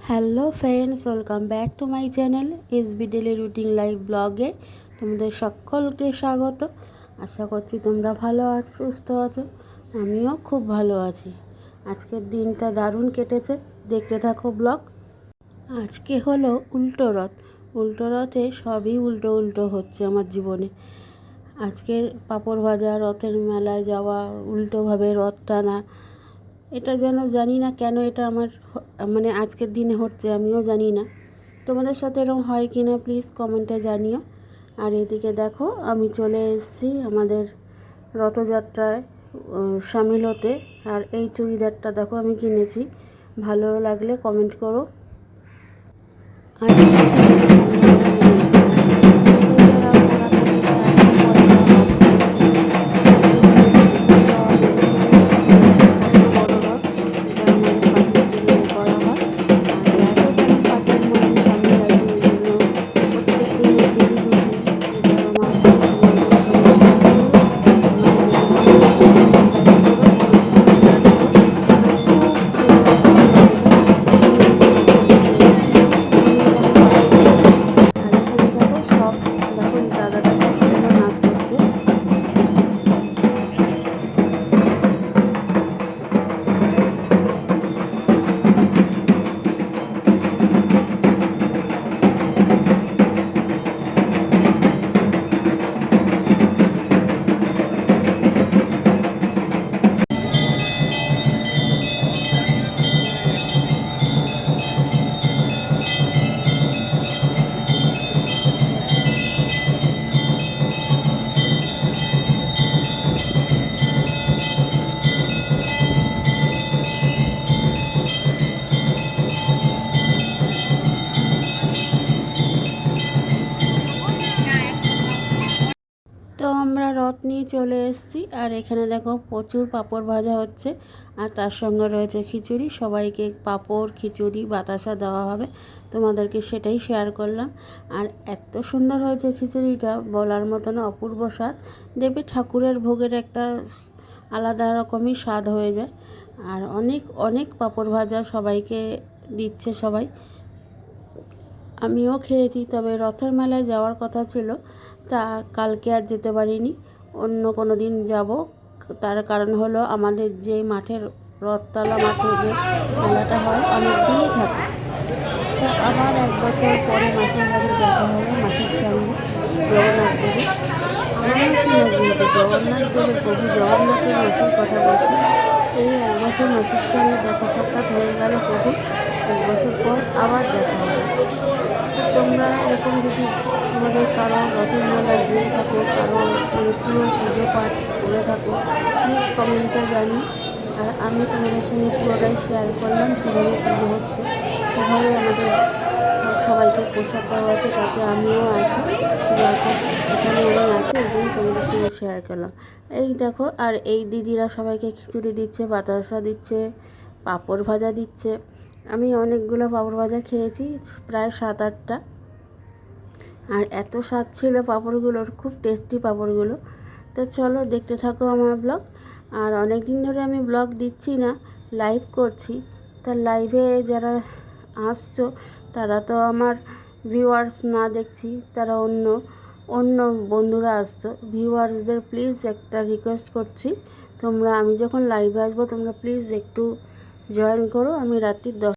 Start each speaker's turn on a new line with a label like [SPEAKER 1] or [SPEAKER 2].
[SPEAKER 1] Hello friends, welcome back to my channel SB daily routine life ব্লগে। তোমাদের সকলকে স্বাগত। আশা করছি তোমরা ভালো আছো, সুস্থ আছো। আমিও খুব ভালো আছি। আজকের দিনটা দারুণ কেটেছে, দেখতে থাকো ব্লগ। আজকে হলো উল্টো রথ। উল্টো রথে সবই উল্টো উল্টো হচ্ছে আমার জীবনে। আজকে পাঁপড় ভাজা, রথের মেলায় যাওয়া, উল্টোভাবে রথ টানা, এটা যেন জানি না কেন এটা আমার মানে আজকের দিনে হচ্ছে, আমিও জানি না। তোমাদের সাথে এরকম হয় কি না প্লিজ কমেন্টে জানিও। আর এদিকে দেখো আমি চলে এসেছি আমাদের রথযাত্রায় সামিল হতে। আর এই চুড়িদারটা দেখো আমি কিনেছি, ভালো লাগলে কমেন্ট করো। তো আমরা রথ নিয়ে চলে এসেছি। আর এখানে দেখো প্রচুর পাঁপড় ভাজা হচ্ছে, আর তার সঙ্গে রয়েছে খিচুড়ি। সবাইকে পাঁপড়, খিচুড়ি, বাতাসা দেওয়া হবে, তোমাদেরকে সেটাই শেয়ার করলাম। আর এত সুন্দর হয়েছে খিচুড়িটা, বলার মতো না, অপূর্ব স্বাদ। দেবী ঠাকুরের ভোগের একটা আলাদা রকমই স্বাদ হয়ে যায়। আর অনেক অনেক পাঁপড় ভাজা সবাইকে দিচ্ছে সবাই। আমিও খেয়েছি, তবে রথের মেলায় যাওয়ার কথা ছিল, তা কালকে আর যেতে পারিনি, অন্য কোনো দিন যাব। তার কারণ হলো আমাদের যে মাঠের রথতলা মাঠে যে মেলাটা হয় অনেক দিনই থাকে। তো আবার 1 বছর পরে মাসির বাড়ি দেখা হবে, মাসির সঙ্গে জগন্নাথ দেবের। আমার মাসি না, কিন্তু জগন্নাথ দেবের, প্রভু জগন্নাথের মাসির কথা বলছি। এই 1 বছর মাসির সঙ্গে দেখা সাক্ষাৎ হয়ে গেল প্রভু, 1 বছর পর আবার দেখা হবে। তোমরা এরকম যদি তোমাদের কারো রথের মেলা গিয়ে থাকো, কারো মানে পুরো পুজো পাঠ করে থাকো, প্লিজ কমেন্টে জানি। আর আমি তোমাদের সঙ্গে পুরোটাই শেয়ার করলাম কীভাবে পুজো হচ্ছে, কীভাবে আমাদের সবাইকে পোশাক দেওয়া আছে, তাতে আমিও আছি, এখানে আমি আছি, ওই জন্য তোমাদের সঙ্গে শেয়ার করলাম। এই দেখো, আর এই দিদিরা সবাইকে খিচুড়ি দিচ্ছে, বাতাসা দিচ্ছে, পাঁপড় ভাজা দিচ্ছে। আমি অনেকগুলো পাঁপড় ভাজা খেয়েছি, প্রায় 7-8টা। আর এত স্বাদ ছিল পাঁপড়গুলোর, খুব টেস্টি পাঁপড়গুলো। তো চলো দেখতে থাকো আমার ব্লগ। আর অনেক দিন ধরে আমি ব্লগ দিচ্ছি না, লাইভ করছি। তা লাইভে যারা আসছো তারা তো আমার ভিউয়ার্স না, দেখছি তারা অন্য অন্য বন্ধুরা আসছো। ভিউয়ার্সদের প্লিজ একটা রিকোয়েস্ট করছি, তোমরা আমি যখন লাইভে আসবো তোমরা প্লিজ একটু জয়েন করো। আমি রাত্রি 10